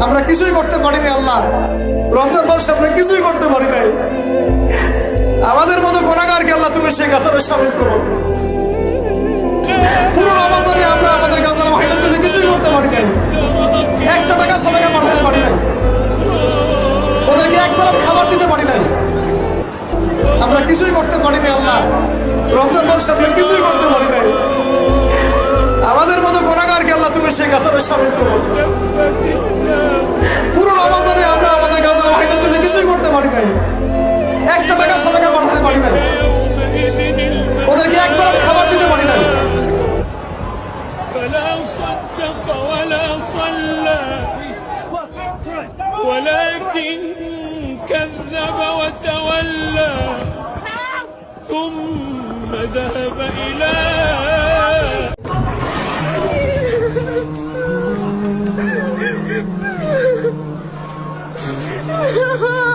আমরা কিছুই করতে পারিনি আল্লাহ, রমজান মাসে আমরা কিছুই করতে পারি নাই। আমাদের মতো গুনাহগারকে আল্লাহ তুমি সেই কাতারে শামিল করো। পুরো রমজানে আমরা আমাদের গাজার ভাইদের জন্য কিছুই করতে পারি নাই, একটা টাকা সাদাকা পাঠাতে পারি নাই, ওদেরকে একবার খাবার দিতে পারি নাই। আমরা কিছুই করতে পারিনি আল্লাহ, রমজান মাসে আমরা কিছুই করতে পারি নাই। আমাদের মতো গুনাহগারকে আল্লাহ তুমি সেই কাতারে শামিল করো। পুরো রমজানে আমরা আমাদের গাজার ভাইদের জন্য কিছুই করতে পারি নাই, একটা টাকা সাদাকা পাঠাতে পারি নাই, ওদেরকে একবার খাবার দিতে পারি নাই। فلا صدق ولا صلى ولكن كذب وتولى ثم ذهب إلى Ha ha ha!